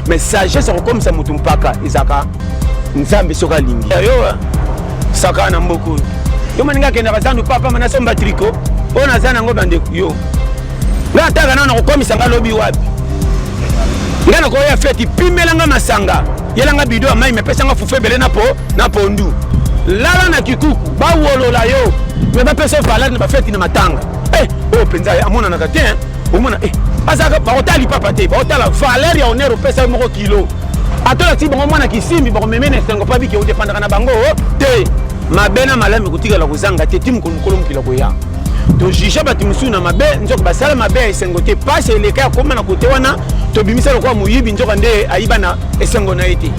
mais sagesse comme ça mutu mpaka ezaka nzambe soka lingi yo saka na mboko yo maninga kenda bazandu papa mana somba triko ona zana ngo bande yo nga taka na kokomisa ngalobi wapi ngana ko ya feti pimelanga masanga yelanga bido mai mepesa nga fufe bele na pondu lala na kikuku ba wolola yo me ba pesa valeur na ba feti na matanga o penza amona na katin omona azaka ba otali papa te ba otala valeur ya honneur pesa moko kilo atola ti bongo mwana kisimbi ba memene sengo pa biki o dépendre na bango te mabena malami kutika la kuzanga te timu kolukolo mukila koya to jisha bati musuna mabe nzoko basala mabe esengo te passe eleka koma na kote wana to bimisa lokwa muyibi nzoko nde ayiba na esengo na ete.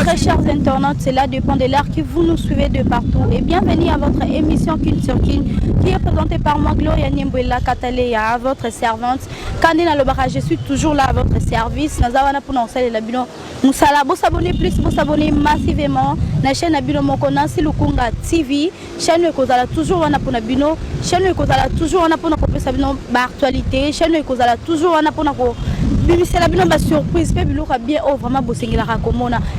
Très chers internautes, cela dépend de l'heure que vous nous suivez de partout. Et bienvenue à votre émission Kin sur Kin, qui est présentée par moi, Gloria Niembouela Kataleya, votre servante. Kandina Lobara, je suis toujours là à votre service. Nazawana pour nous saluer la bino. Moussala, vous abonnez plus, vous abonnez massivement. La chaîne Abino Mokona, c'est Lukunga TV. Chaîne Kozala toujours wana pour Nabino. Chaîne Kozala toujours wana pour Nakopé Sabino actualité. Chaîne Kozala toujours wana pour Nako. C'est la bonne surprise, bien vraiment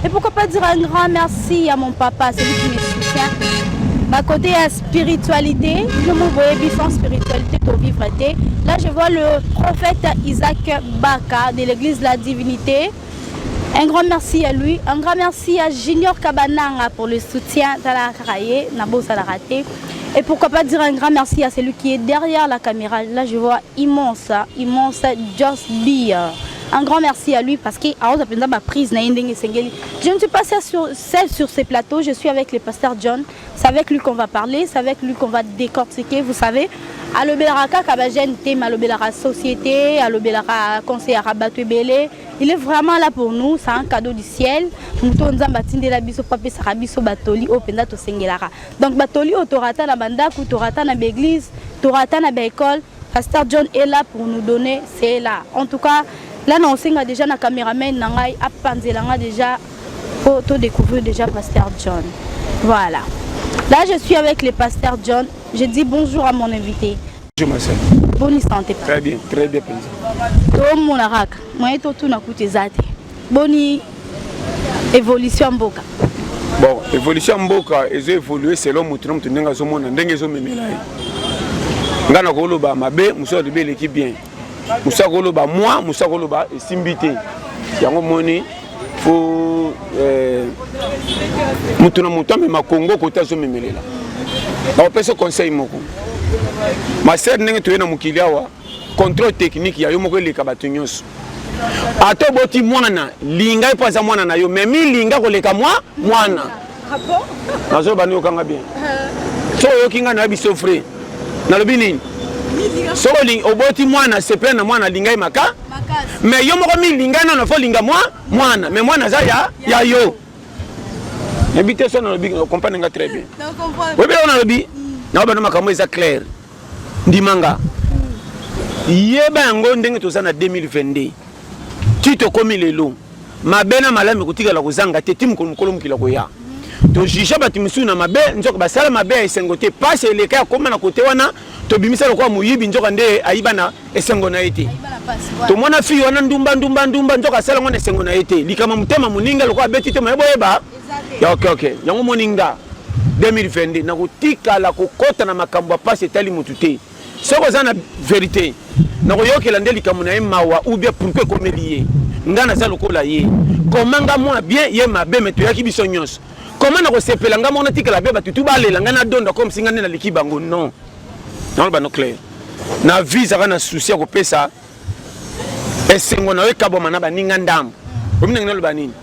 et pourquoi pas dire un grand merci à mon papa, celui qui me soutient. Ma côté spiritualité, je me voyais sans spiritualité pour vivre. Là, je vois le prophète Isaac Baka de l'église de la divinité. Un grand merci à lui, un grand merci à Junior Kabananga pour le soutien dans la Karaye, Nabo Salarate. Et pourquoi pas dire un grand merci à celui qui est derrière la caméra. Là, je vois immense Just Be. Un grand merci à lui parce que je ne suis pas seule sur ces plateaux, je suis avec le pasteur John. C'est avec lui qu'on va parler, c'est avec lui qu'on va décortiquer, vous savez. À l'Obelaraka, Kabajen, thème à l'Obelara Société, à l'Obelara Conseil à Rabatou Belé. Il est vraiment là pour nous, c'est un cadeau du ciel. Donc Batoli, Torata na Bandak, Torata na Béglise, Torata na Bécole. Pasteur John est là pour nous donner, c'est là. En tout cas, là, on sait déjà na caméraman, nangai apanzelanga déjà pour découvrir déjà Pasteur John. Voilà. Là, je suis avec le Pasteur John. Je dis bonjour à mon invité. Bonjour, ma soeur. Bonne santé. Très bien, président. Tout mon arak, moi et tout na koute zate. Bonne évolution mboka. Bon, évolution mboka, ils ont évolué selon mutunom tunenga zomona ndenge zomemela. Ngana koloba mabe, muso de l'équipe bien. Musa koloba moi, musa koloba simbité. Yango moni faut mutunom mutame makongo kota zomemelela. Ba pesa conseil moko. Ma sœur ndenge toyena mukili awa contrôle technique ya yo moko leka batunyos. Ato boti mwana linga ipaza mwana na yo memi linga koleka mwana. Ah bon? Nazo bani okanga bien. So yo kinga na biso frère. Na lobi nini? So oboti mwana sepe na mwana linga imaka. Mais yo moko mi linga na fo linga mwana. Mais mwana za ya yo. Habite so na lobi comprendre nga très bien. Donc comprendre. Oui bien on a lobi. Na ba no makambo eza clair. Ndimanga. Yeba yango ndenge tozana 2022. Tito komi lelo. Mabena malami kutika la kuzanga te timu kolumkolo mukila koya. To jisha bati musuna mabe nzoko basala mabe esengo te passe eleka koma na kote wana to bimisa lokwa muyibi nzoka nde ayiba na esengo na ete. To mona fi wana ndumba nzoka sala ngone esengo na ete. Likama mutema muninga lokwa beti te mayebo yeba. Ya okay. Yango moninga 2022 na kutika la kokota na makambo passe etali mutute. Soko zana vérité. Na koyokela nde likamu na mawa ou bien pourquoi comme lié. Ngana za lokola ye. Komanga moi bien ye mabe meto yaki biso nyos. Comment na ko sepela nga mona tikala be batutu balela nga na donda comme singane na liki bango non. Non ba no clair. Na visa kana souci ko pesa. Esengo na we kaboma na baninga ndam. Omina ngelo banini.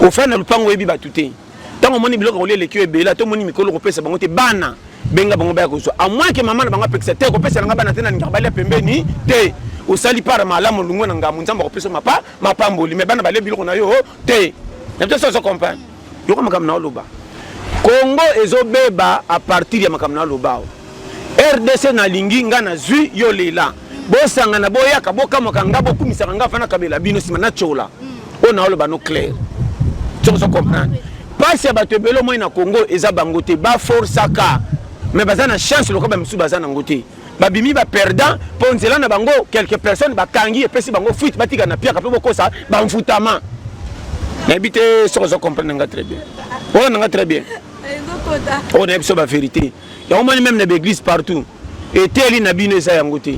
Au fin na lupango yebi batute. Tango moni biloko ko lele ki ebela to moni mikolo ko pesa bango te bana. Benga bango ba ko so. A moins que maman na bango pesa te ko pesa nga bana tena ngabale pembeni te. Au sali par malamu lungu na ngamu nzamba ko pesa mapamboli me bana bale biloko na yo te. N'importe ça se comprend. Yo kama kamna loba. Congo ezobeba à partir ya makamna loba. RDC na lingi ngana zui yo lela. Bosanga na boyaka bokama kanga bokumisa kanga fana kabela bino sima na chola. On a loba no clair. Tu se comprends. Passe ya bato belo moi na Congo eza bangote ba force ka. Mais bazana chance lokoba msu bazana ngote. babimi ba perdant pour nzela na bango quelques personnes bakangi epesi bango fuite batika na piaka pe bokosa ba mfutama na bité so zo comprendre nga très bien on nga très bien on a besoin de vérité il y a même na église partout et teli na bino eza yango te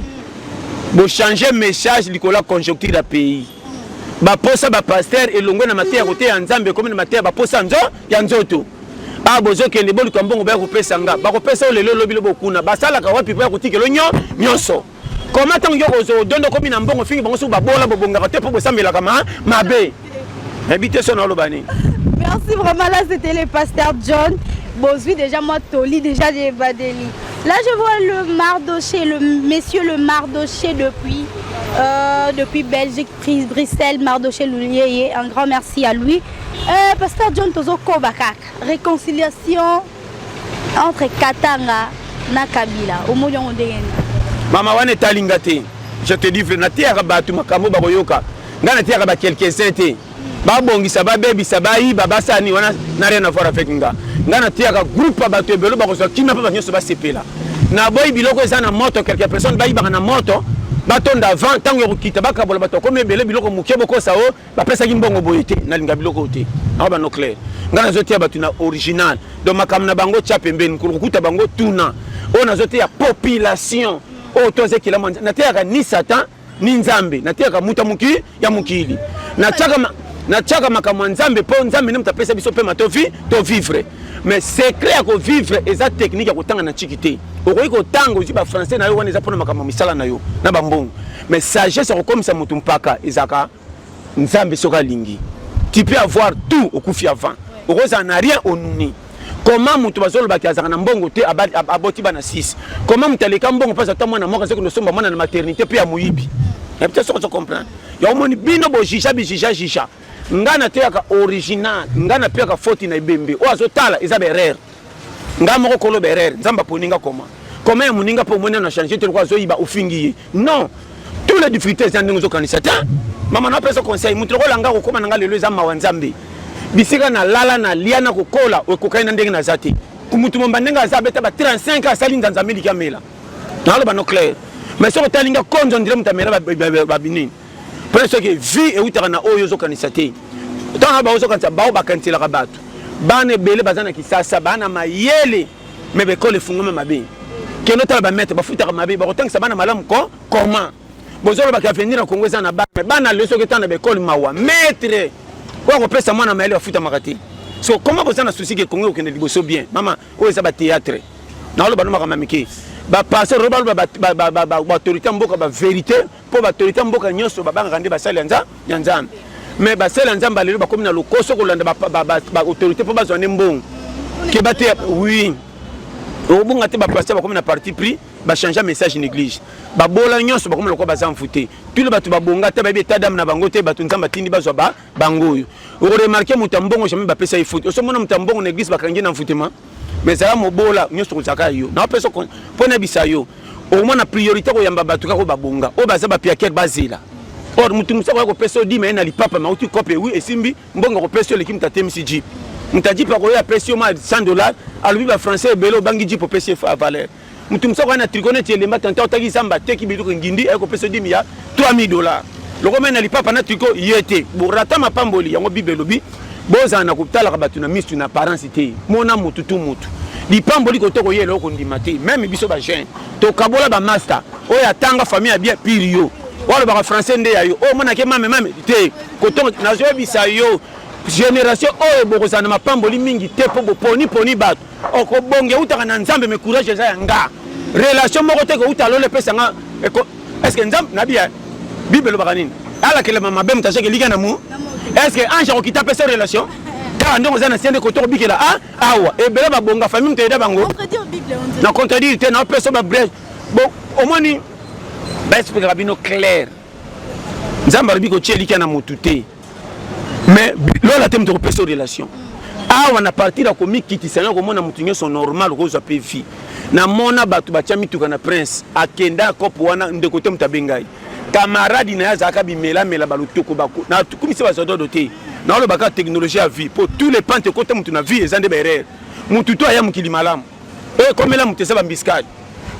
bo changer message likola conjoncture da pays ba posa ba pasteur elongo na maté ya côté ya nzambe comme na maté ba posa nzo ya nzoto a bozo kende bolu kambongo ba ko pesa nga ba ko pesa lelo lobilo bokuna basala ka wapi pa ko tikelo nyonso comment tant yo ozo dondo komi na mbongo fingi bango so ba bola bobonga te po bosambela kama mabe habité son olobani. Merci vraiment, là c'était le pasteur John Bozui, déjà moi Toli déjà des Badeli. Là je vois le Mardoché, le monsieur le Mardoché depuis Belgique, Bruxelles, Mardoché Loulier, un grand merci à lui. Pasteur John Tozo Kobakak, réconciliation entre Katanga na Kabila. Au moyen Mama wane talingate, je te dis frère, na tia rabatu makambo bakoyoka. Ngana tia raba quelques-uns te. Ba bongisa ba bebisa ba yi ba basani wana na rien à voir avec nga. Ngana tia ka groupe ba to belo ba ko so kina pa nyoso ba sepela. Na boy biloko eza na moto quelques personnes ba yi ba na moto. Batonda avant tango yo kita baka bola bato comme belé biloko mukie boko sao ba pesa ki mbongo boyete na linga biloko te. Aba no clair. Ngana zotia batuna original. Donc makamna bango tcha pembeni kukuta bango tuna. On zotia population. O toze kila manja. Na tia ka ni satan ni nzambe. Na tia ka mutamuki ya mukili. Na chaka makamwa nzambe po nzambe ne mutapesa biso pe matofi to vivre. Mais secret ya ko vivre eza technique ya kotanga na chikité. Okoyi ko tango ji ba français na yo wana eza pona makamwa misala na yo na bambongo. Mais sagesse ko comme ça mutu mpaka ezaka nzambe soka lingi. Tu peux avoir tout au kufi avant. Okoza na rien onuni. Comment mutu bazolo baki azaka na mbongo te aboti bana 6. Comment mutaleka mbongo pasa ta mwana moka seko nosomba mwana na maternité pe ya muyibi. Et peut-être ça comprendre. Ya omoni bino bo jija. Ngana teka original, ngana pia ka faute na ibembe. O azotala eza berere. Ngama ko kolo berere, nzamba poninga koma. Comment muninga po mona na changer te kwa zo iba ufingiye. Non. Tous les difficultés za ndingo zo kanisa ta. Mama na pesa conseil, mutu ko langa ko koma na ngale leza mawanzambe. Bisika na lala na liana ko kola o ko kaina ndenge na zati. Kumutu momba ndenga za beta ba 35 asali nzambe likamela. Na lo ba no clair. Mais so talinga konzo ndire mutamela ba binini. Parce que vie et utara na oyo zo kanisa te. Tant ba ozo kanisa ba bakantila ka batu. Bana bele bazana kisasa bana mayele mais be ko le fungoma mabe. Keno tala ba mettre ba futa ka mabe ba kotangisa bana malamu ko comment. Bozolo ba ka venir na Congo na bana leso ke tana be ko mawa maître. Kwa ko pesa mwana mayele ba futa makati. So comment bozana souci ke Congo okende liboso bien. Mama oyo za ba théâtre. Na lo ba no makamamiki. Ba passer robal ba autorité mboka ba vérité pour ba autorité mboka nyoso ba banga ngande ba sala ya nzambe mais ba sala nzambe lelo ba komi na lokoso ko landa ba autorité pour ba zone mbongo ke baté oui o bunga te ba passer ba komi na parti pris ba changer message néglige ba bola nyoso ba komi lokwa ba zamfuté tout le batu ba bonga te ba bi tadam na bango te batu nzamba tindi ba zo ba bangoyo o remarquer mutambongo jamais ba pesa ifuti o so mona mutambongo na église ba kangi na mfutema. Mais ça mo bola nyoso kozaka yo na peso pona bisayo au moins na priorité ko yamba batuka ko babonga o baza ba piaker bazela or mutu musa ko peso di mais na lipapa ma uti kope oui esimbi mbonga ko peso le kimta temisi jeep mutaji pa ko ya peso ma $100 alubi ba français belo bangi jeep peso fa valeur mutu musa ko na triconet elemba tanta otaki samba teki bilu ko ngindi e ko peso di ya $3000 loko mena lipapa na tricot yete burata mapamboli yango bibelobi boza na kutala ka batu na mistu na parents te mona mutu tu mutu lipamboli ko toko yelo ko ndima te même biso ba jeune to kabola ba master o ya tanga famille bien pire yo wala ba français nde ya yo o mona ke mame te ko to na zo bisa yo génération o bokoza na mapamboli mingi te po poni batu o ko bonge utaka na nzambe me courage za nga relation moko te ko utalo le pesa nga est-ce que nzambe na bien bible ba kanini ala kele mama be mutache ke liga na mu. Est-ce que Ange qui tape ces relations? Car nous avons un côté bikela awa et bela bonga famille te da bango. Contredire Bible on dit. Non contredire te na personne ba brèche. Bon au moins ni ba expliquer rabino clair. Nzamba biko tchelika na motute. Mais lola teme de personne relation. Awa na partir la comique qui tisana ko mona mutunyo son normal ko za pe vie. Na mona batu ba chamituka na prince akenda kopo wana ndeko te mutabengai. Camarade na zaka bimela mela balutoko bako na kumisi bazodo doté na lo baka technologie à vie pour tous les pentes côté mutu na vie ezande berere mutu to aya mukili malamu e komela mutu seba mbiskade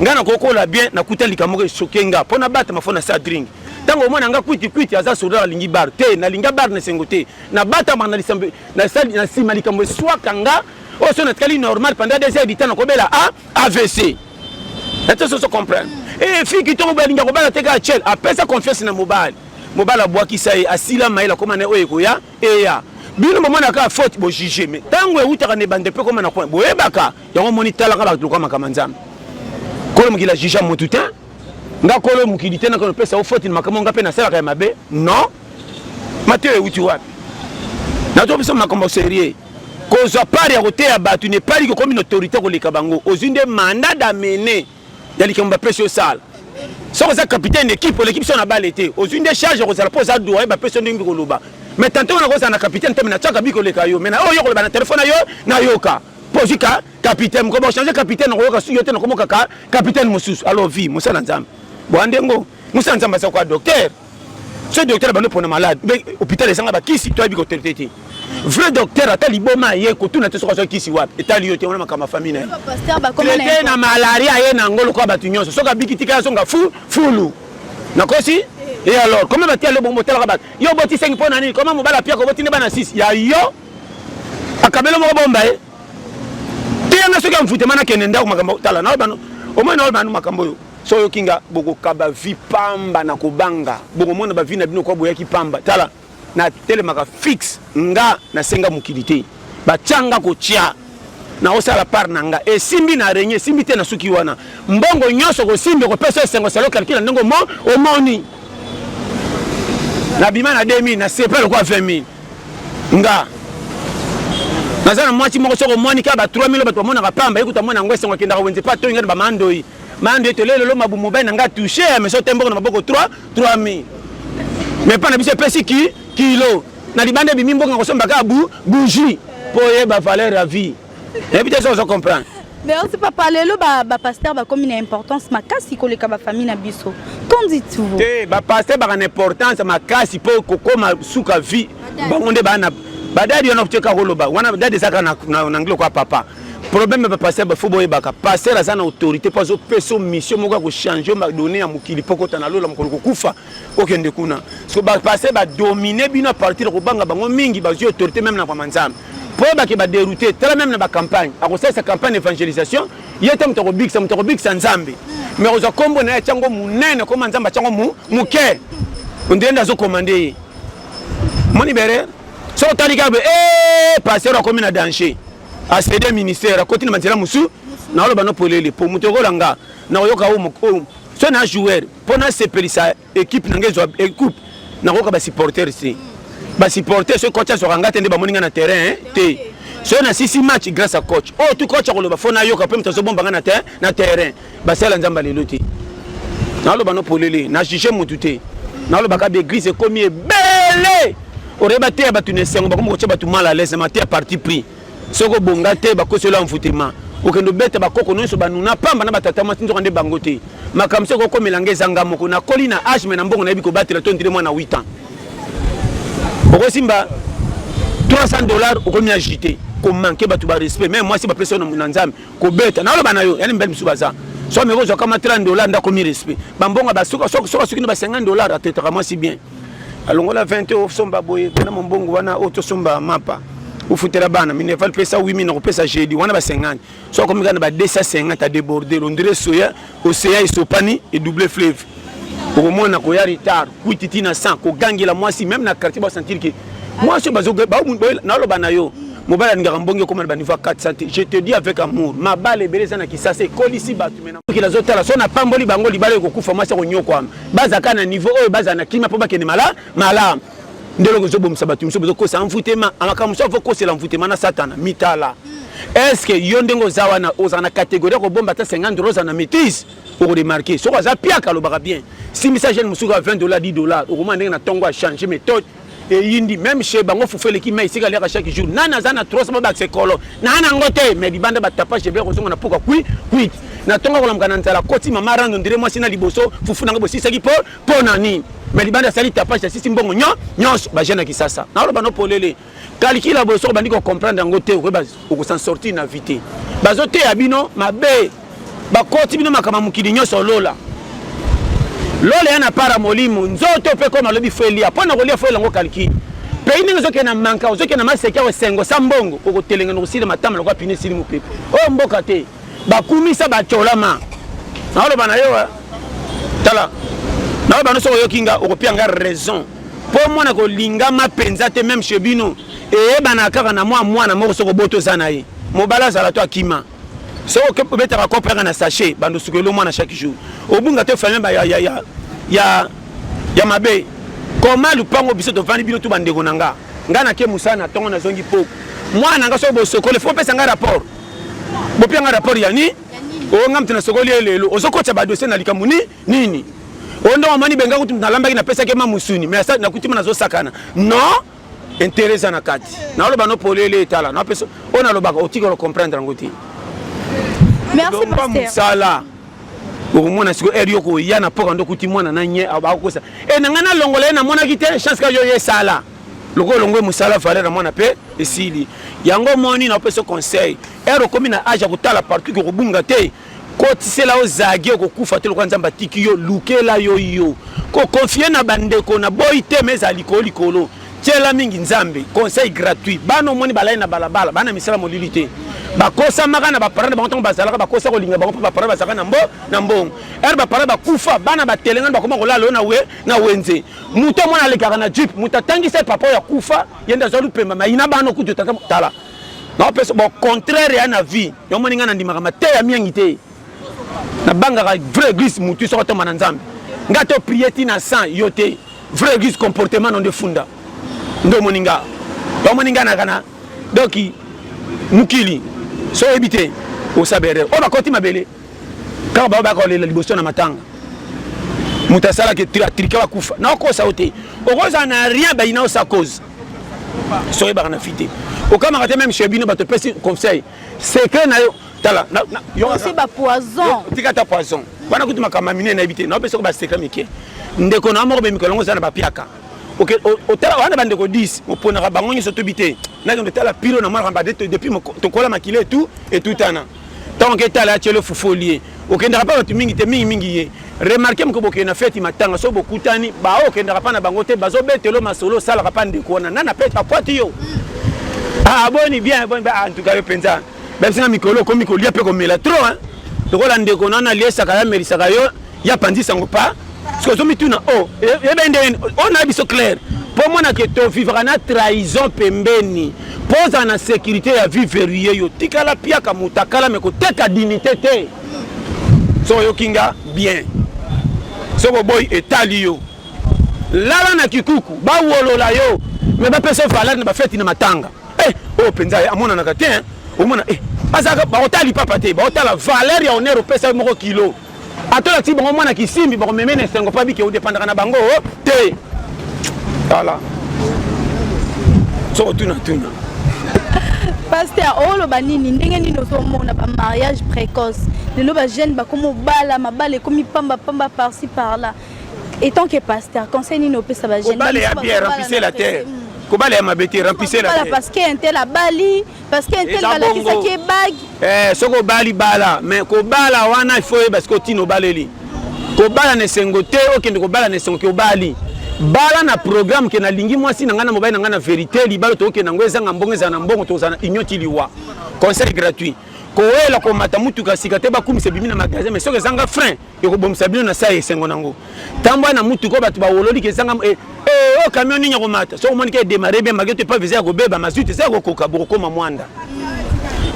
nga na kokola bien na kuta likamoko sokenga pona bata mafona sa drink tango mwana nga kwiti aza soda lingi bar te na linga bar na sengote na bata bana lisambe na sali na sima likambo swaka nga o so na tkali normal pendant des heures ditana ko bela AVC eto so comprendre et fiki to ba linga ko bala teka chel apesa confiance na mobile abwaki sai asila maila koma na oye koya eya bino mona ka faute bo juger mais tango e utaka ne bande pe koma na point boyebaka yango moni tala ka ba to koma kamanzam ko mo kila juger motutin nga kolo mukilite na kono pesa faute ni makambo nga pe na sala ka mabe non mateo e uti wapi na to pesa makambo sérieux kozo pari ya kote ya batu ne pari ko comme une autorité ko leka bango ozinde mandat d'amener ya likambo pesa sala so ça capitaine d'équipe l'équipe son a balité ozinde charge ko sala posa doa ba pesa ndingi ko loba mais tantôt on a ko na capitaine temena chaka biko leka yo mais na yo ko ba na téléphone yo na yoka posika capitaine ko ba changer capitaine ko yoka suyo te na ko moka capitaine mususu alors vie musala nzambe boandengo musala nzambe sa ko docteur ce docteur ba no pona malade mais hôpital esanga ba kisi to biko autorité vrai docteur ata liboma ye ko tuna te so ko kisi wapi etali yo te on makama famille na pasteur ba comme na malaria ye na ngolo ko ba tunyonso so ka bikitika so nga fulu na kosi et alors comment va t-il le bon motel rabat yo boti 5 pona ni comment mo bala pia ko boti ne bana 6 ya yo akabelo mo bomba e te nga so ka mfute mana kenenda ko makambo tala na bano o mo na bano makambo yo so yo kinga boko kaba vi pamba na kubanga boko mona ba vi na bino ko boya ki pamba tala na telemaka fixe nga na senga mukilité ba changa ko chia na osala par nanga e simbi na renye simbi te na suki wana mbongo nyoso ko simbi ko pesa sengo salo calcul ndongo mo o moni na bima na 2000 na sepel ko 20000 nga nazana mwati moko soko moni ka ba 3000 ba to mona ka pamba ekuta mona ngwese ngo kenda ko wenze pa to ngana ba mandoi mando etolelo lo mabu mobile nga toucher mais so tembo na maboko 3000 mais pas na biso pesi kilo na libande bimimbo nga kosomba ka bougie pour yeba valeur la vie et puis ça on comprend mais on sait pas parler le ba pasteur ba comme une importance makasi ko le ka ba famille na biso qu'en dites-vous te ba pasteur ba une importance makasi pour kokoma suka vie bangonde bana badadi on opteka koloba wana dadi saka na ngilo kwa papa problème ba pasteur ba fobo yebaka pasteur azana autorité pas au peso mission moko ko changer ma donner à mukili poko tana lola mukolo kufa okende kuna so ba pasteur ba dominer bino à partir ko banga bango mingi ba autorité même na kwa manzambe pour ba ke ba dérouter tala même na ba campagne a ko sa campagne d'évangélisation yete mtoko big sanzambe mais ozo kombo na chango munene ko manzamba chango muke ondenda zo commander moni bere so talika be pasteur ko mina danger a cédé ministère à côté de Manzela Moussou na lo bano polele pour mutoko langa na yoka o so na joueur pour na sepelisa équipe nangezo équipe na ko ba supporter ici ba supporter ce coach so ranga tende ba moninga na terrain te so na 6 match grâce à coach oh tout coach ko lo ba fona yoka pe mtazo bomba na terrain ba sala nzamba leloti na lo bano polele na juger mutute na lo baka be église comme belé oreba te ba tune sengo ba ko ba tu mal à l'aise ma te parti pris soko bongate ba kosela mfutema okendo beta ba koko nonso banuna pamba na batata matinzo kande bangote makamse ko komelanga ezanga moko na kolina age me na mbongo na yebi ko batela tondire mwana 8 ans oko simba $300 oko mi agité ko manquer batu ba respect même moi si ba personne na nzambe ko beta na lo bana yo yani mbele misubaza so me ko zo kama $30 ndako mi respect ba mbongo ba soka ni ba $50 atetaka moi si bien alongola 20 euros somba boye na mbongo wana auto somba mapa ou foutera bana mine val pesa 8000 na pesa jeudi wana ba 50 so comme gana ba 250 à déborder on dirait soya océan et sopani et double fleuve pour moi na ko ya retard kuititi na 100 ko gangi la moi si même na quartier ba sentir que moi je bazo ba na lo bana yo mobala ngara mbonge comme ba niveau 400 je te dis avec amour ma balle beleza na kisasa kolisi batu mena ki la zotala so na pamboli bango libale ko kufa masa ko nyoko baza kana niveau oyo baza na klima po ba kene mala ndelo ko zobo msabatu msobo ko sa mfutema amakamuso fo ko se la mfutema na satana mitala est-ce que yondengo zawana ozana catégorie ko bomba ta $50 na métis pour remarquer so za piaka lo baka bien si message musuka $20 $10 au moment na tongo a changer méthode et yindi même chez bango fufele ki mai sika leka chaque jour nana zana 300 ba sekolo nana ngote mais libanda ba tapage be ko na poka kuit na tongo ko lamkana ntala koti mama rando ndire moi sina liboso fufu nanga bo sisaki po nani mais libanda sali tapage sisi mbongo nyos ba jena kisasa na lo bano polele calcula bo so bandi ko comprendre ngote ko ba ko s'en sortir na vite bazote abino mabe bakoti bino makama mukili nyonso lola lola yana para molimo nzoto pe koma lobi felia pona kolia felia ngo kalki pe ninga zoke na manka zoke na maseka wa sengo sambongo ko telenga no sile matama lokwa pine sili mupepe o mboka te bakumisa bacholama na lo bana yo tala na bana so yokinga okopia nga raison po mwana ko linga mapenza te même chez bino e bana kaka na mwana moko soko boto sana ye mobala zala to akima so que peut être comprendre na sachet bando sukelo mwana chaque jour obunga te famille ba ya mabe comment lu pango biso to vandi bino to bandeko nanga ngana ke musana tongo na zongi po mwana nga so bo sokole faut pesa nga rapport bo pia nga rapport ya ni o ngam tena sokole lelo ozokotsa ba dossier na likamuni nini ondo amani benga kutu na lamba ki na pesa ke mamusuni mais ça na kutima na zo sakana non intéressant na kati na lo bano polele etala na peso ona lo baka otiki lo comprendre ngoti. Merci pasteur. Sala. Au moins na siko erio ko yana poka ndo kuti mwana na nye abakosa. E na ngana longole na mwana kite chance ka yo ye sala. Loko longwe musala fale na mwana pe esili. Yango moni na peso conseil. Ero komi na aja kutala partout ko bunga te. Ko tisela o zagi ko kufa te lokwa nzamba tiki yo lukela yo. Ko confier na bandeko na boy te meza likolo. Tchela mingi nzambe conseil gratuit bano moni balai na balabala bana misala molilité bakosa makana ba parana ba tongo bazalaka bakosa ko linga ba parana bazaka na mbongo ba parana ba kufa bana ba telenga ba koma kolala na wenze muto mona lekaka na jeep mutatangi se papa ya kufa yenda zolu pemba maina bano kutu tala na peso bon contraire ya na vie yo moni ngana ndimaka mate ya miangi te na banga vrai église mutu so to mana nzambe ngato prieti na sang yote vrai église comportement non de funda ndo moninga na kana doki mukili so ebite o sabere o bakoti mabele ka ba ko le liboso na matanga mutasala ke trika wa kufa na ko sa ote o koza na rien ba ina o sa cause so e ba na fité o kama kate même chez bino ba te pesi conseil secret na yo tala yo c'est ba poison tika ta poison bana kutuma kama mine na ebite na pesi ko ba secret mike ndeko na mo be mikolongo za na ba piaka. Ok, au tel on a bandé ko 10, on pona ka bango nyoso tobité. Na on tala pilo na mara mbade depuis to kola makile et tout ana. Tant que tala tchelo fufolier. Ok, ndara pa mingi te mingi ye. Remarquez ko boke na fête matanga so bokutani ba o ke ndara pa na bango te bazo betelo masolo sala ka pa ndeko na na peta poati yo. Ah boni bien bon en tout cas penza. Même si na mikolo ko mikolia pe ko mela trop hein. To kola ndeko na liesa ka ya merisa ka yo ya pandi sango pa. Parce que zomituna oh on a biso clair pour moi na que to vivre na trahison pembeni pose na sécurité ya vivre yo tikala pia ka mutakala me ko teka dignité te so yo kinga bien so boy etali yo lala na kikuku ba wolola yo me ba pesa valeur na ba fête na matanga oh penza amona na kate o mona bazaka ba otali papa te ba otala valeur ya honneur pesa moko kilo atola ti bongo mwana kisimbi bongo memene sengo pa bike o dépendra na bango te voilà so tuna pasteur olo banini ndenge nini ozomona ba mariage précoce lelo ba jeune ba komo bala mabale komi pamba par-ci par-là et tant que pasteur conseil nini opesa ba jeune bala ya bien remplissez la terre ko bala ya mabeti remplissez la terre parce que intel a bali parce que intel bala ki sa ki bag soko bali bala mais ko bala wana il faut parce que tino baleli ko bala ne sengote okende ko bala ne sengo ko bali bala na programme ke na lingi mwasi na ngana mobile na ngana vérité libalo to okende ngweza ngambongeza na mbongo to zana inyoti liwa conseil gratuit ko wela ko mata mutu ka sikate ba kumisa bimi na magasin mais soko zanga frein ko bomisa bino na sai sengo nango tambwa na mutu ko batu ba wololi ke zanga o camion ni nyako mata so moni ke démarrer bien magete pas viser ko beba mazute za ko koka boko ma mwanda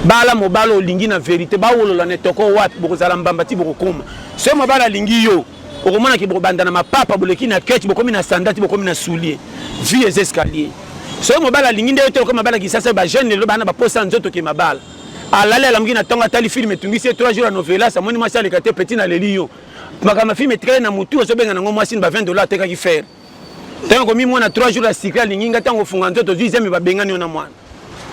bala mobalo lingi na vérité ba wolola ne toko wapi boko zala mbamba ti boko koma so mobala lingi yo o mona ki boko banda na mapapa boleki na ketch boko mi na sandati boko mi na soulier vie les escaliers so mobala lingi nde to ko mabala ki sasa ba jeune le bana ba posa nzoto ke mabala alale la mngina tonga tali film etungisi 3 jours à novela sa moni mwasi alekate petit na lelio makama film etkale na mutu so benga ngo mwasi ba $20 teka ki faire tango mi mwana 3 jours à cycle linginga tango funga nzoto deuxième ba bengani ona mwana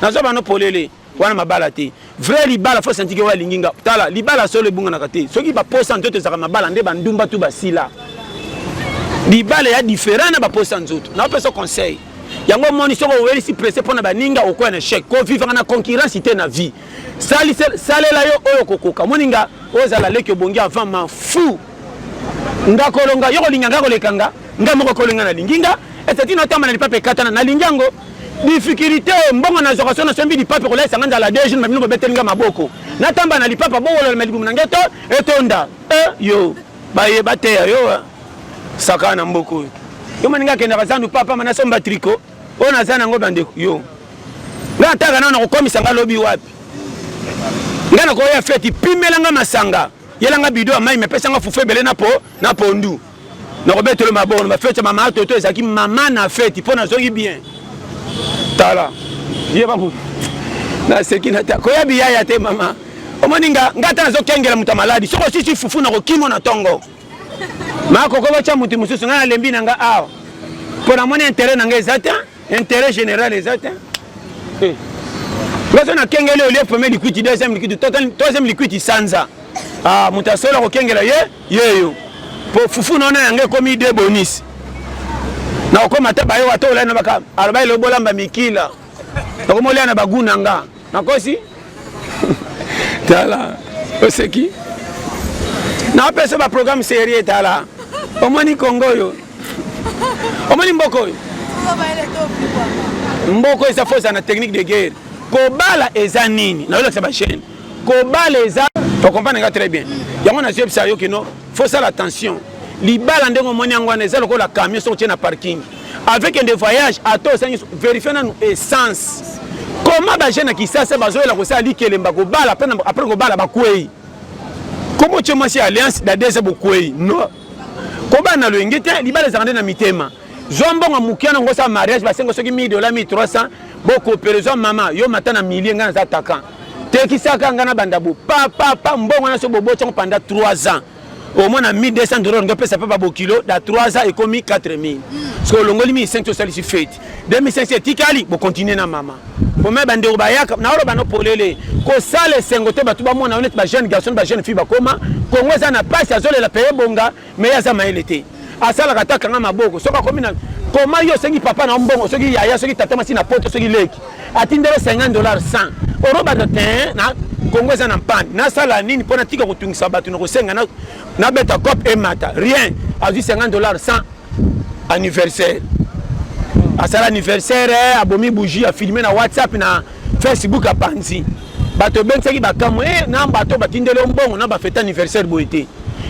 nazo bano polele wana mabala te vrai libala faut sentir que wa linginga tala libala solo bunga na kate soki ba posa nzoto zaka mabala nde bandumba tu basila libala ya différent na ba posa nzoto na peso conseil yango moni soko weli si pressé pona baninga okwa na échec ko vivre na concurrence ité na vie salela yo oyo kokoka moninga ozala leki obongi avant ma fou nga kolonga yo kolinga nga kolekanga nga moko kolinga na linginga etati no tamba na lipape katana na lingango difficulté mbongo na zokaso na sombi lipape ko laisa nganda la deje na bino ko betelinga maboko na tamba na lipapa bo wala melibu na ngeto etonda yo baye bateya yo saka na mboko yo maninga kenda bazandu papa mana somba tricot ona zana ngo bande yo nga taka na kokomisa nga lobi wapi nga na ko ya feti pimelanga masanga yelanga bido mai mepesa nga fufu ebele na pondu na ko betelo maboko na feti mama toto ezaki mama na feti pona zoki bien tala yeba mu na sekina ta ko ya biya ya te mama omoninga ngata nazo kengela muta maladi soko sisi fufu na ko kimo na tongo mako ko bacha muti mususu ngana lembi nanga awa pona mona intérêt nanga ezata intérêt général ezata ngaso na kengele ole premier liquide deuxième liquide troisième liquide sanza muta solo ko kengela yeyo po fufu nona yanga komi de bonus na okoma ta bayo wato la na baka arba lo bolamba mikila nakomo le na baguna nga nakosi tala oseki na pesa ba programme sérieux tala omoni Congo yo omoni mboko yo mboko eza force na technique de guerre kobala eza nini na yola ba chaîne kobala eza to comprendre nga très bien yango na jeb sa yo kino faut ça l'attention libala ndengo moni yango na eza lokola camion sorti na parking avec un voyage à tous vérifier na essence comment ba jeune qui ça bazoela ko sa likelemba ko bala après ko bala ba kwei comment tu moi si alliance da dese bo kwei non ko ba na loingete libala za na mitema zombo nga mukiana ngo sa mariage ba sengo soki $1000 $1300 boko opération mama yo matana millier nga za attaquant tekisaka nga na bandabo pa mbongo na so bobo tchon pendant 3 ans au moins $1200 ngo pesa papa bo kilo da 3 ans et commis 4000 so longoli 1500 salisi fête 2500 tikali bo continuer na mama bo me bande bayaka na ro bano polele ko sale sengote batu ba mona honnête ba jeune garçon ba jeune fille ba koma kongo za na passe azole la paye bonga mais ya za maelete asala kataka nga maboko soka komina koma yo sengi papa na mbongo soki yaya soki tata masi na poto soki leki atindele $50 100 euro ba de na kongo za na mpandi na sala nini pona tika kutungisa batu na kosenga na beta cop et mata rien a dit $50 100 anniversaire asala anniversaire abomi bougie a filmer na WhatsApp na Facebook a panzi bato bensaki bakamu na bato batindele mbongo na ba fête anniversaire boité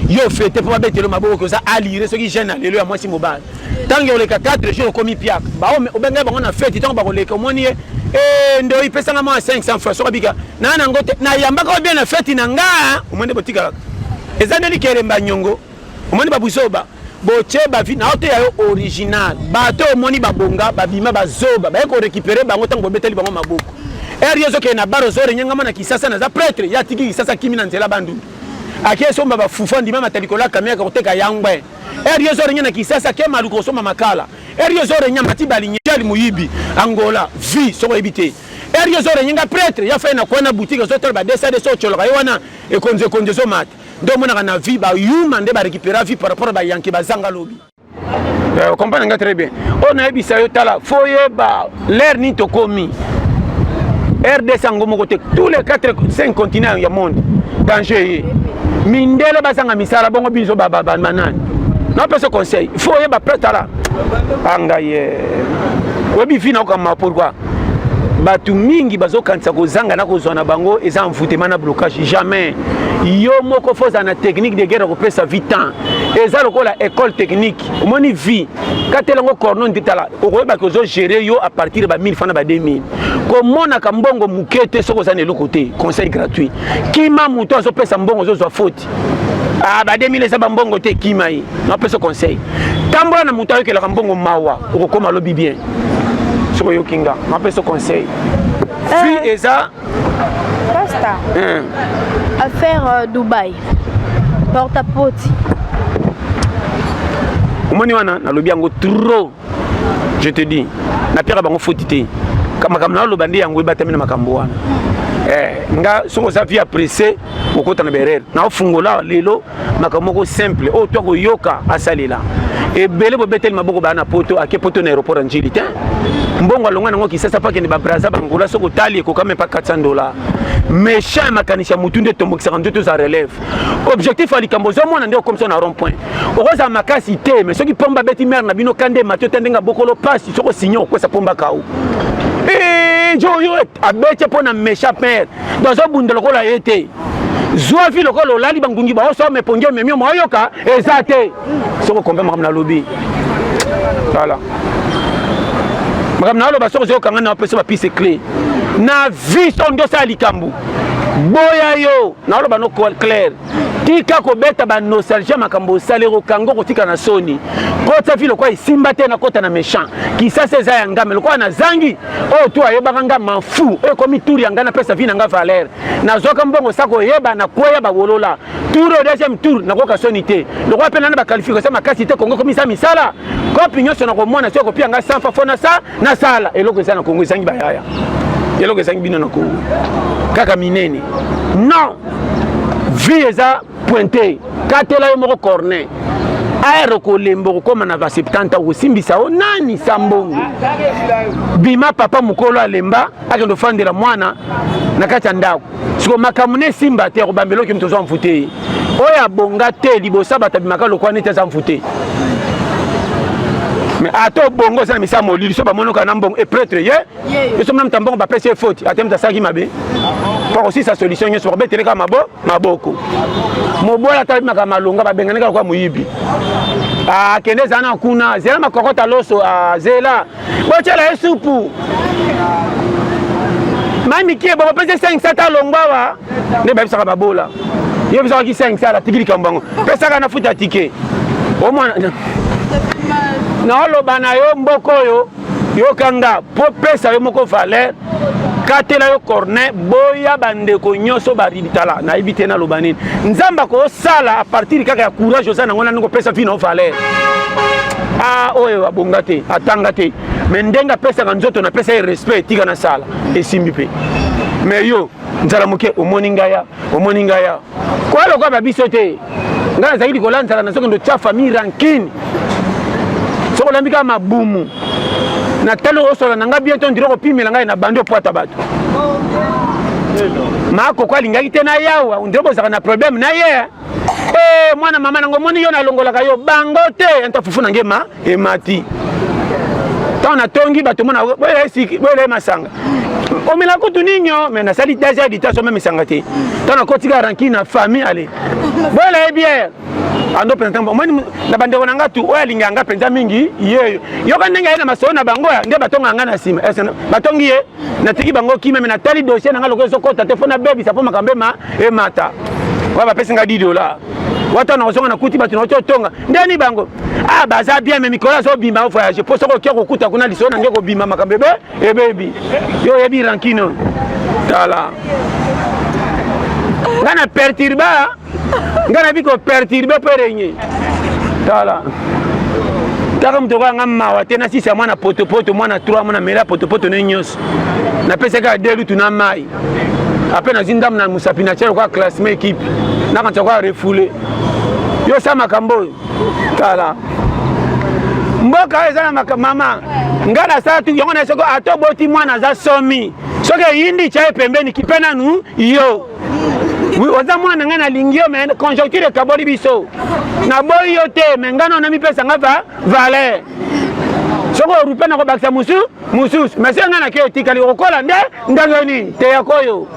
yo fête pour betelo maboko ko za alire soki jeune alelo ya mwasi mobile tangi oleka 4 jours komi piak ba obenga bango na fête tango ba koleka moni ndo ipesa nga mwa 500 francs soka bika na ngote na yamba ko bien na fête na nga omone botika ezandeli kelemba nyongo omone babuzoba boche ba vi na hote ya original bato omoni babonga babima bazoba ba ko récupérer bango tango beteli bango maboko eriezo ke na baro zore nyanga na kisasa na za prêtre ya tiki kisasa kimi na nzela bandu akie somba ba fufa ndima matalikola kamia ko teka yangwe eriezo renya na kisasa ke maluko soma makala eriezo renya matibali nyali muyibi Angola vi soko ebite eriezo renya prêtre ya fa na kona boutique zo ba desa de so choloka yona e konje zo mat ndo mona na vi ba yuma nde ba récupérer vie par rapport ba yanki bazanga lobi comprendre nga très bien on a ebisa yo tala foye ba l'air ni to komi RDC ngomo côté tous les 5 continents ya monde danger mindele basanga misala bongo biso baba manani na pesa conseil foye ba prêtala angaye webi fina okama pourquoi batu mingi bazokanisa kozanga na kozwana bango eza mvutema na blocage jamais yo moko foza na technique de guerre ko pesa vitan eza lokola école technique omoni vie katelango cornon ditala okoyeba ko zo gérer yo à partir ba 1000 francs ba 2000 ko mona ka mbongo mukete soko za ne côté conseil gratuit kima muto zo pesa mbongo zo zo faute ba 2000 eza ba mbongo te kima yi na pesa conseil tambola na muto ayokela ka mbongo mawa okokoma lobi bien soko yo kinga na pesa conseil vie eza Rasta. Affaire Dubaï. Porte-à-porte. Omoni wana na lobi yango trop. Je te dis, na pire bango fotité. Kama na lo bandi yango batami na makambo wana. Nga soko za vie apprécier okota na berere. Na ofungola lelo makambo ko simple o to ko yoka asalela. et belé bo betel maboko ba na poto ake poto na aéroport njili te mbongo longa nango kisasa pa kende ba braza bangola soko tali ko même pas $400 méchant makanisha mutunde tombo 42 za relève objectif ali kambozo mona ndio comme ça na rond point okoza makasi te mais soki pomba beti mer na bino kande matio tendenga bokolo passe soko signon ko sa pomba kao jo yo abete pona méchant père dans un bundelo ko la été Zoa fi lokolo lali bangungi ba so me ponge me mio moyoka ezate soko kombe makam na lobby voilà makam na lo ba soko kanga na pesa ba pise clé na vie son ndo sa likambu boya yo na lo ba no clair tika ko beta ba nostalgie makambo salero kango ko tika na soni kota fi lokwa isimba te na kota na méchant ki sa seza ya ngame lokwa na zangi o to ayeba kanga mafu e komi turi yanga na pesa vi na nga valeur na zoka mbongo sako yeba na koya ba wolola tour au deuxième tour na koka soni te lokwa pe na ba qualification makasi te kongo komi sa misala ko pinyo sona ko mona soko pia nga sanfa fona sa na sala eloko za na kongo zangi bayaya eloko zangi bino na kongo kaka minene non vie eza pointé katela yo moko corner aero ko lembo ko mana va 70 ko simbisa o nani sambongo bima papa mukolo alemba akendo fandela mwana na kati ndako siko makamune simba te ko bambelo ki mtozo mfute oya bonga te libosa batabimaka lokwa nete za mfute mais ato bongo ça misa molili so ba monoka na mbongo et prêtre ye so même tambongo ba pese faute atem ta saki mabe pour aussi sa solution nyo so ba beteleka maboko mobola ta maka malonga ba benganeka kwa muyibi kende zana kuna zela makokota loso zela bochela esupu mami kie bo pese 5 ta longwa ne ba bisa ba bola yo bisa ki 5 sala tigili kambango pesa kana futa ticket au moins na loba na yo mboko yo kanga po pesa yo moko valeur katela yo cornet boya bandeko nyoso bariditala na ibite na loba nini nzamba ko sala a partir kaka ya courage osana ngona ngo pesa vino valeur oyo abonga te atanga te mais ndenga pesa nzoto na pesa respect tika na sala esimbi pe mais yo nzala moke omoni ngaya kwa lokwa babiso te ngana zaidi ko lanzala na soko ndo cha famille rankine soko lambika mabumu na talo osola nanga bientôt ndiro ko pimela ngai na bando poata bato mako kwa lingaki te na yawa ndiro bozaka na problème na ye mwana mama nango moni yo na longola kayo bango te enta fufu ngema emati tana tongi bato mona wele masanga omela kutu ninyo mais na sali déjà dit so même sangate tana kotika rankina famille allez wele bien ando penza moni na bandeko nanga tu oya linganga penza mingi yeyo yo kandenga na masona bango nde batonga ngana na sima batongi ye na tiki bango kime na tali dossier nanga lokeso kota te fona baby sapo makambema mata wa ba pesinga $10 wata na ozonga na kuti bato na tonga ndeni bango baza bien mais mikola so bima voyage po soko kia kokuta kuna lisona ngeko bima makambebe baby yo yebi rankino tala ngana ngana biko perturber perenye tala taka mtoko nga mawa te na sisa mwana potopoto mwana 3 mwana mela potopoto ne nyos na pesa ka delu tuna mai apena zindam na musapi na chero kwa classement équipe na kancha kwa refoulé yo sama kambo tala mboka eza na mama ngana sa tu yongona soko atoboti mwana za somi soke yindi chae pembeni kipena nu yo oza mwana ngana lingio mais conjoncture kaboli biso na boyo te mais ngana na mi pesa ngava valeur soko rupena ko baksa musu mais ngana ke tikali okola nde ndangoni te yakoyo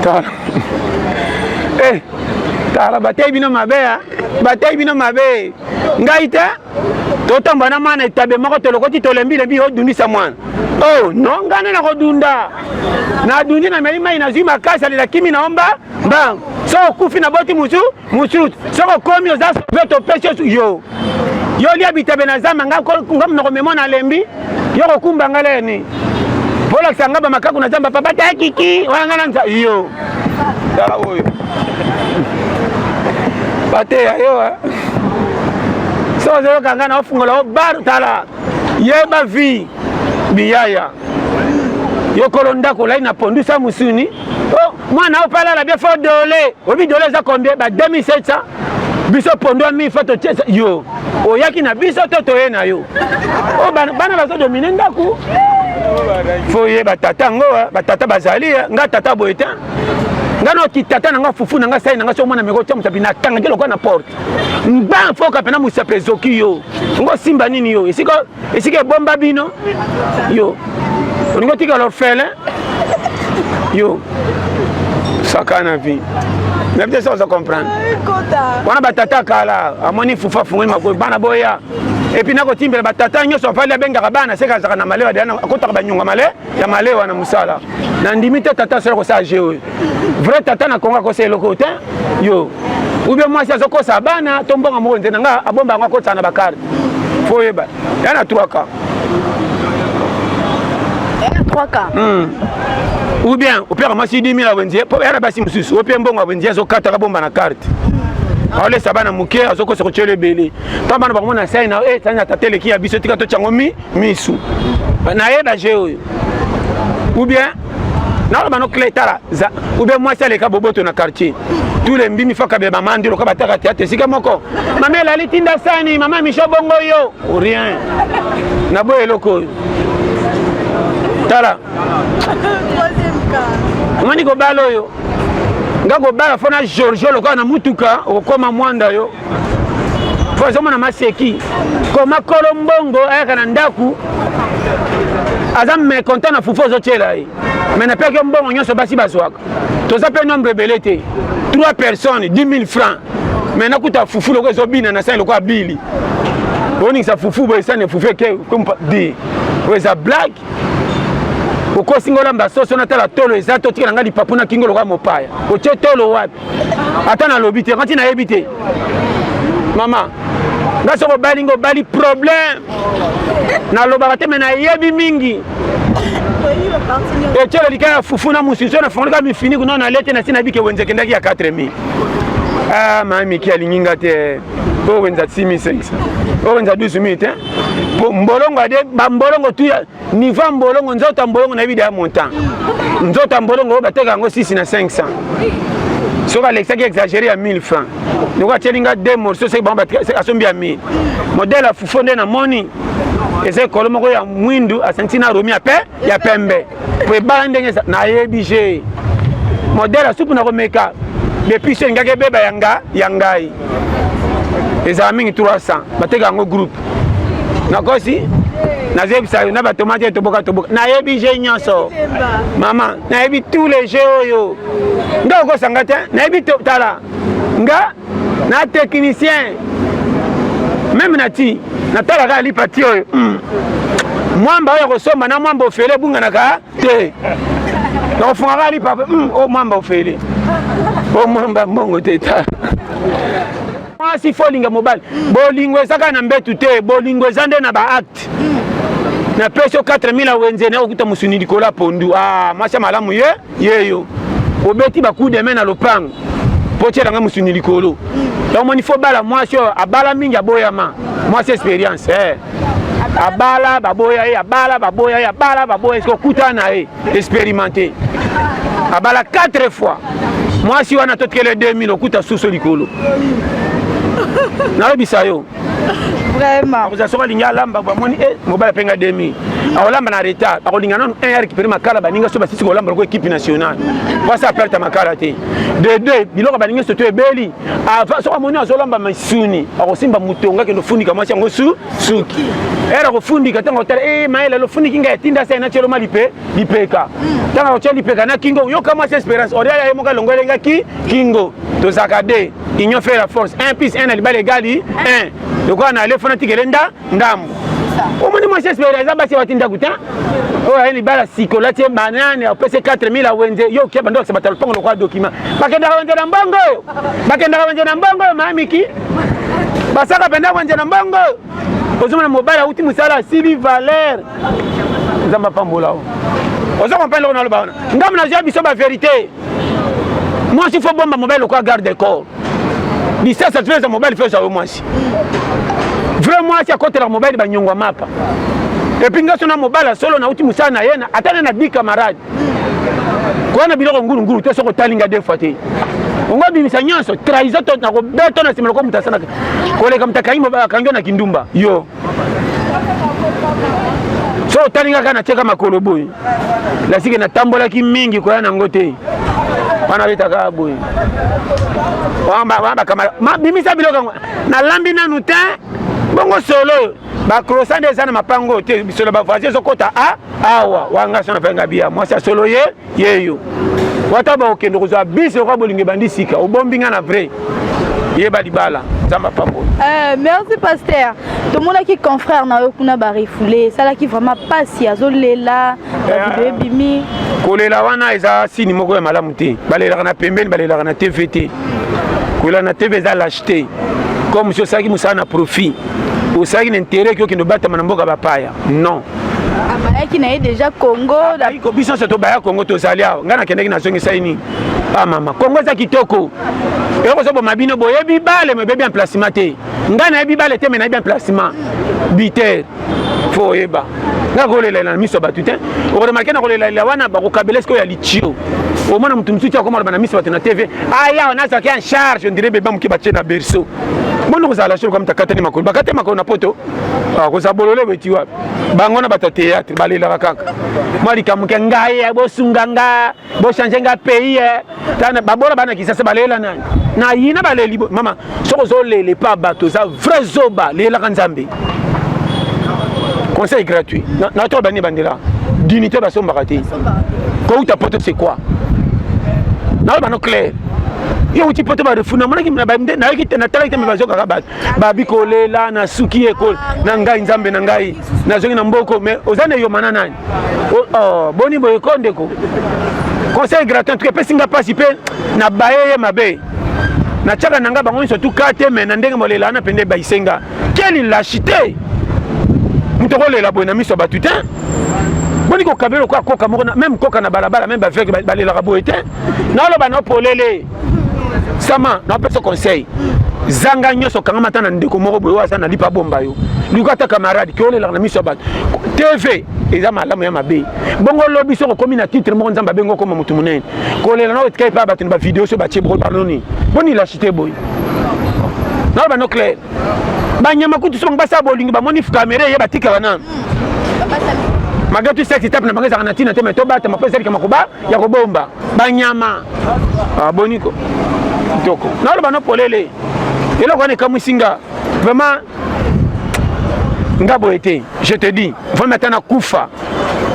tala tala batay bino mabe ngaita totamba na mana itabe moko tolokoti tolembi odundisa mwana no ngana na kodunda na dundi na mai na zima kasa la kimi naomba bang so kufi na boti musu so komi oza veto pesho yo lia bitabe na zama ngam no memona lembi yo ko kumba ngaleni bola sanga ba makaku na zamba papa takiki wangana nza yo dala oyo bate yo so zero kanga na ofungola bar tala yeba vi biyaya yo kolonda ko lai na pondu sa musuni mwana opala la bien fort dole obi dole za combien ba 2700 biso pondo mi foto tchesa yo oyaki na biso to toye na yo o bana bazo dominer ndako fo yeba tata ngo batata bazali nga tata boyeta ngano kitata nanga fufu nanga sai nanga so mwana meko tya mutabi na tanga ngelo kwa na porte mba foka pena musape zoki yo ngo simba nini yo esika bomba bino yo oningo tika l'orphelin yo sakana vi mais peut-être ça comprendre wana batata kala amoni fufa fungoli mako bana boya et puis nako timbela batata nyoso fali benga bana seka zaka na malewa dana akota banyunga male ya malewa na musala na ndimi te tata sera ko sa jeu vrai tata na konga ko se lokote yo ou bien moi ça ko sa bana tombonga mo nzena nga abomba ngako tsana bakari foyeba yana 3 cas ou bien au père masi 10 000 wenzie po yana basi mususu au père mbongo wenzie zo kata bomba na carte ale sabana muke azoko se kochele bele tamba na bamona sai na tanya tatele ki ya biso tika to chango misu na yeba jeo ou bien na ba no cletara ou bien moi ça les ka boboto na quartier tous les mbimi faka be maman ndilo ka bataka théâtre sika moko mama la litinda sani mama misho bongo yo ou rien na boye loko tala troisième cas ngani ko balo yo ngako bala fona Giorgio loka na mutuka okoma mwanda yo fo zomo na maseki koma kolombongo ayaka na ndaku azam me content na fufu zo chela yi mais na peke mbongo nyonso basi baswaka to za pe nombre belete 3 personnes 10 000 francs mais nakuta fufu loko zo bina na sai loko abili oni sa fufu bo isa ne fufu ke comme di weza black oko singola mbasoso na tala tolo ezato tika ngali papuna kingolo kwa mopaya oche tolo wapi ata na lobite ngati na yebite mama ngaso ko balingo bali problème na lobaka te mena yebi mingi et tolo likaya fufuna musiso na fonga mi fini kuna na lete na sina bike wenze kendaki ya 4000 ah mami ki alinginga te bo wenza 6500 bo wenza 12000 te mbolongo ade mbolongo tu niveau mbolongo nzota mbolongo na bida montant nzota mbolongo bateka ngo 6 na 500 soka Alexa qui exagéré à 1000 francs nous va telinga 2 morceaux c'est bon asombi à 1000 modèle fufonde na moni eze kolomo ko ya mwindu asentina romi ya pembe po ba ndenge na yebije modèle supu na komeka depuis ce ngake beba yangai eza mingi 300 bateka ngo groupe na kosi na zebisa na batomate toboka na yebi je nyonso mama na yebi tous les jeux yo nga ko sangata na yebi tala nga na technicien même na ti na tala ka lipati yo mwamba yo ko somba na mwamba ofele bunga na ka te na ofunga ka lipa o mwamba ofele o mwamba mbongo teta si folinga mobile bolingo ezaka na mbetu te bolingo ezande na ba acte na peso 4000 wenze na okuta musuni likola pondu mwasi malamu yeyo obeti baku de main na lopango potiera nga musuni likolo donc moni fo bala mwasi abala mingi aboyama mwasi experience abala baboya esko kutana expérimenté abala 4 fois mwasi wana totkele 2000 okuta suso likolo na bisayo vraiment vous assoka linga lamba ba moni mobile penga 2000 awolamba na retard akolinga non un heure récupérer makala baninga so basisi ko lamba ko équipe nationale voici aperte makala te de deux biloko baninga so to ebeli ava so amoni azolamba masuni akosimba mutonga ke no funika mwasi yango suki era ko fundika tango tele maela lo funika inga etinda sa na chelo malipe lipeka tango ko cheli peka na kingo yo kama espérance oria ya moka longole nga kingo to zakade union fait la force 1 plus 1 alibale gali 1 donc on a le fanatique lenda ndambo au moins moi j'espère ça basi watinda kuta oh yani bala sikolati banane au pc 4000 wenze yo ke bando sabata le pongo kwa document bakenda wenze na mbongo mami ki basaka penda wenze na mbongo ozoma mobile uti musala Sylvie Valère nzamba pambola ozo compagnie na lobana ngam na jabi so ba vérité moi si faut bomba mobile quoi garde corps ni ça fait ça mobile fait ça au moins vraiment si à côté la mobile ba nyongwa mapa et puis ngaso na mobile solo na uti musana yena atana na 10 camarades kwa na biloko nguru te soko talinga deux fois te on va bimisa nyonso trahison to na ko beto na simelo ko mutasana ko le kam takaimo ba kanjo na kindumba yo so talinga kana cheka makolo boy la sike na tambola ki mingi ko yana ngote wana bitaka boy wamba kama bimisa biloko na lambi nanu te bongo solo ba croissant des ana mapango te bisolo ba voisin sokota awa wanga sana fenga bia moi ça solo yeyo wata ba okendo ko za biso ko bolinge bandi sika obombinga na vrai yeba libala zamba pambo. Merci pasteur. Tout le monde qui confrère na okuna ba refoulé ça là qui vraiment passe ya zolela ba bimi kolela wana eza sini moko ya malamu te balela na pembeni balela na TVT kolela na TV za l'acheter comme monsieur Saki Moussa na profit au Saki n'intérêt que nous battons na mboka bapaya non qui n'a déjà Congo ko biso se to baya Congo to salia ngana kendeki na songi saini pa mama Congo za kitoko e ko so bo mabino boye bi bale me be bien placement te ngana e bi bale te me na bien placement biter fo eba ngako le na miso batute o remarquer na ko le la wana ba ko kabele sko ya lichio o mona mtu msuti akoma na miso batuna TV aya on a ça qui en charge on dirait beba mki bache na berceau bono ko sala shuru comme takata ni makolo bakate makolo na poto ko sabolole beti wa bango na bata théâtre balela kaka mali kamuke ngaye bo sunganga bo changer nga pays tana babora bana kisasa balela nani na yina baleli mama soko zo lele pa bato za vrai zoba lela kanzambe conseil gratuit na to bani bandela dignité ba somba kati ko uta poto c'est quoi na ba no clair yo uti poto ba refuna mona ki na ba na ki na tala ki me ba zoka ba ba bikolela na suki ekol na ngai nzambe na ngai na zongi na mboko mais ozane yo manana nani oh boni boy konde ko conseil gratuit tu peux singa participer na baye mabe na chaka nanga bango surtout kate mais na ndenge molela na pende ba isenga quelle lâcheté mutoko lela boy na miso batutin boni ko kabelo ko koka moko même koka na balabala même ba vek balela ka boy te na lo bana polele sama na peso conseil zanga nyoso kanga matana ndeko moko boy wasa na lipa bomba yo lukata camarade ki olela na miso bat TV eza malamu ya mabe bongo lobi so ko komi na titre moko nzamba bengo ko mutu munene ko lela na otkai pa batini ba vidéo so ba chebro parloni boni la chité boy na ba no clair banyama kutu so ngba sa bolingi ba moni caméra ye batika bana magatu sex tape na bangeza kana tina te meto bata mapesa kama kuba ya ko bomba banyama boniko toko na ba no polele elo ko ne kamusinga vraiment ngabo été je te dis va maintenant kufa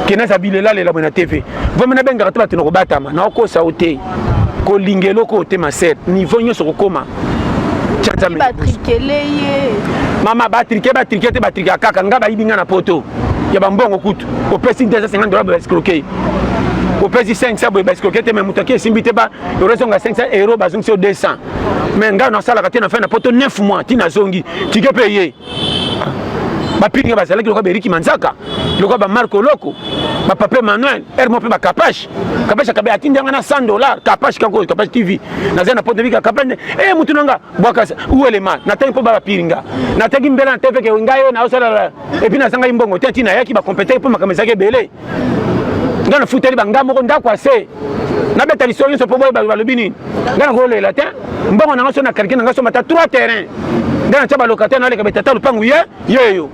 kena zabilela lela na TV va mena benga ratba tino ko batama na ko sauté ko lingelo ko te ma set niveau nyoso ko koma tchatame batrikele ye mama batrike te batrika kaka ngaba ibinga na poto ya bambongo kutu au pesi $250 ba escroquer au pesi 500 ba escroquer te même mutaki simbite ba le raison nga 500 € ba zongi 200 mais nga na sala ka te na fin na poto 9 mois tina zongi tike payer ba pinga ba sala ki ko beriki manzaka loko ba Marco Loco ba Papa Manuel ermo pe ba Kapash kabe atinda ngana $100 Kapash kanko Kapash TV na zena poto bika kapende mutu nanga bwaka uele man na tempo ba pinga na tegi mbela na TV ke ngayo na osala et puis na sanga imbongo tenti na yaki ba compétent pe makamesa ke belé ngana futeli ba ngamo ko ndakwa se na beta lisonyo so po boy ba lobini ngana ko lela te mbongo na ngaso na karikina ngaso mata 3 terrain ngana chaba locataire na le kabeta talu pangu yeyo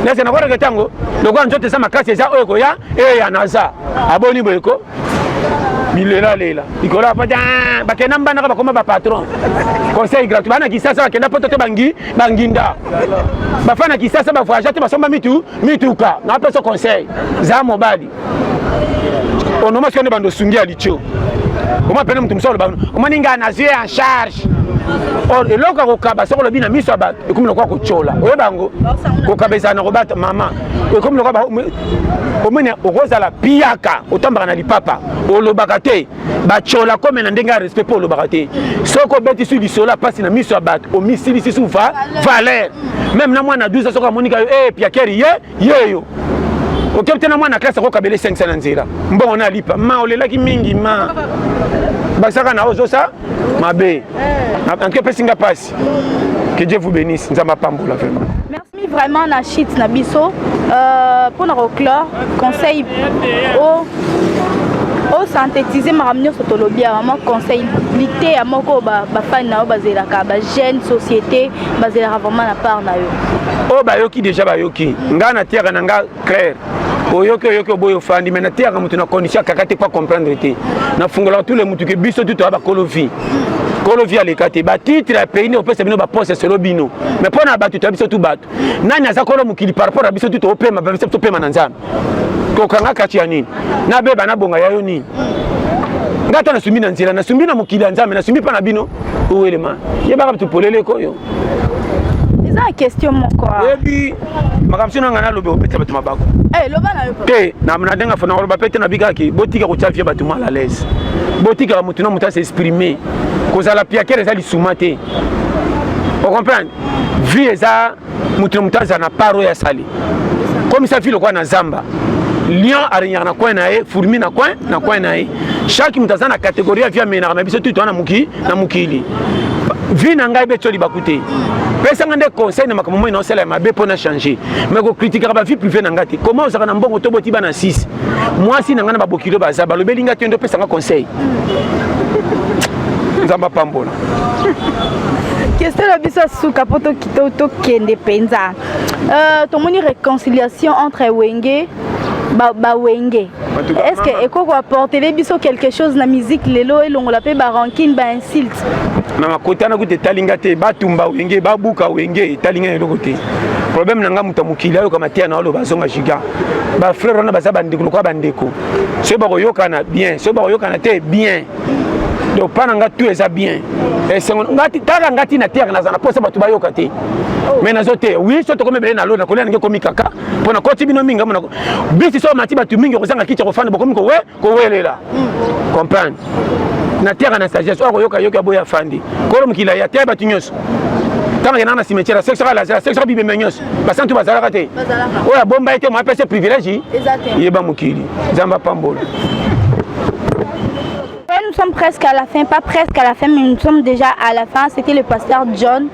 nese na kwa tango lokwa nzote za makasi za oyo ya ya naza aboni boyeko bilela lela ikola pa ba kenamba na ba koma ba patron conseil gratuit bana kisasa ba kenda poto te banginda ba fana kisasa ba voyage te ba somba mituka na peso conseil za mobali ono masone bando sungia licho o ma pene mtu msolo ba o maninga na zie en charge or eloka ko kaba soko lo bina miso ba ekomi lokwa ko chola oyo bango ko kabeza na ko bata mama ekomi lokwa ba o mena o kozala piaka otambaka na lipapa o lobaka te ba chola comme na ndenga respect pour lobaka te soko beti su lisola pasi na miso ba o misili sisu valeur même na mwana 12 soko monika piakeri yeyo o keptena mwana classe ko kabele 500 na nzira mbongo na lipa ma olelaki mingi ma basaka na ozosa mabe en tout cas singa passe que Dieu vous bénisse nzamba pambola vraiment merci vraiment na shit na biso pour na clore conseil au oh synthétiser ma ramener sur tolobia vraiment conseil lité à moko ba fan na basé la ka ba jeune société basé vraiment la part na yo oh ba yoki déjà ba yoki nga na terre na nga clair oyoki boyo fandi mais na terre mutu na condition kaka te pas comprendre te na fungola tous les mutu ke biso tout ba kolovi à l'écart ba titre ya pays ne peut se bino ba poste solo bino mais pona ba tout biso tout bato nani aza kolo mukili par rapport à biso tout opema ba biso tout pema na nzambe ko kanga kati ya nini na beba na bonga yayo nini ngata na sumbi na nzela na sumbi na mukili ya nzambe na sumbi pa na bino ouelema yeba tu polele koyo eza question moko ebi makamsi na ngana lobe opeta bato mabako loba na yo te na mnadenga fona loba pete na bigaki botika ko tafia bato mal à l'aise botika la mutu na mutu s'exprimer kozala piakere za lisuma te on comprend vie eza mutu mutaza na paro ya sali comme ça filo kwa na zamba lion arinyaka na coin na ye fourmi na coin na ye chaque mutaza na catégorie via mena na biso tout na mukili vie na ngai betoli bakute pesa ngande conseil na makambo mo na sala mabe pona changer mais ko critiquer ba vie privée na ngati comment osaka na mbongo to boti bana 6 moi si na ngana ba bokilo baza ba lobelinga tendo pesa nga conseil nzamba pambola question la biso suka poto kito kende penza tomoni réconciliation entre Wenge ba Wenge est-ce que eko ko apporter les biso quelque chose na musique lelo elongo la pe ba rancune ba insulte na makota na kuti talinga te batumba Wenge babuka Wenge talinga eloko te problème nanga muta mukili ayo kama tia na olo bazonga jiga ba frère na baza bandeko kwa bandeko so ba koyokana bien so ba koyokana te bien donc pas nga tout est bien et c'est ngati tara ngati na terre na zana posa batu bayoka te mais nazo te oui so to comme bele na lo na kolia nge komi kaka pona koti bino minga mona bisi so mati batu mingi ko zanga kicha ko fana bokomi ko welela comprendre na terre na sagesse o koyoka yoka boya fandi ko mukila ya terre batu nyos tant que na cimetière section la section bibe menyos basantu bazala kate oya bomba ete mo apese privilège yeba mukili zamba pambola. Nous sommes presque à la fin, pas presque à la fin, mais nous sommes déjà à la fin. C'était le pasteur John.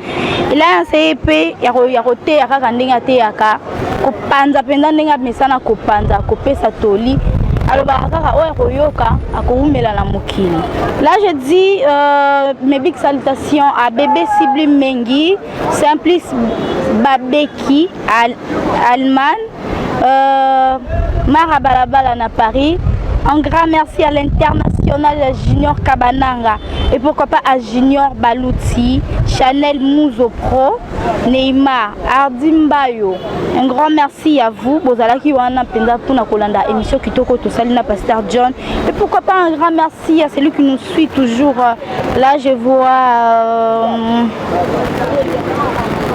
Il a un CEP, il y a roté, il y a randinga te yaka, kopanza penda nenga mesana kopanza, kopesa toli. Alors bakaka oya koyoka akoumela la mokili. Là je dis mes big salutations à bébé Sibli Mengi, Simplice Babeki, Alman, Mara Balabala na Paris. Un grand merci à l'international Junior Kabananga et pourquoi pas à Junior Balouti, Chanel Mouzo Pro, Neymar, Ardimbayo. Un grand merci à vous. Bozalaki wana penda pour na kolanda émission Kitoko to salina pasteur John. Et pourquoi pas un grand merci à celui qui nous suit toujours. Là je vois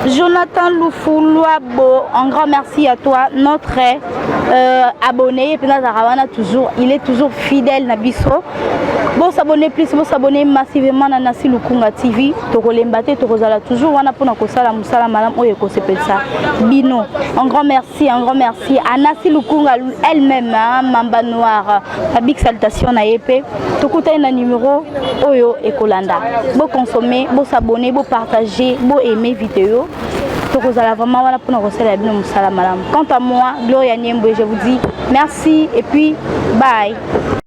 Jonathan Loufoulouabo, un grand merci à toi, notre abonné. Toujours, il est toujours fidèle Nabiso. Bon s'abonner plus, bon s'abonner massivement à Nasi Lukunga TV. Tokolembate, tokozala toujours. Wana pona kosala musala malam oye kosepel ça. Bino, un grand merci à Nasi Lukunga elle-même, Mamba Noir. La big salutation na épée. Tokuta na numéro Oyo et Kolanda. Bon consommer, bon s'abonner, bon partager, bon aimer vidéo. Quant à moi, Gloria Niembo, je vous dis merci et puis bye.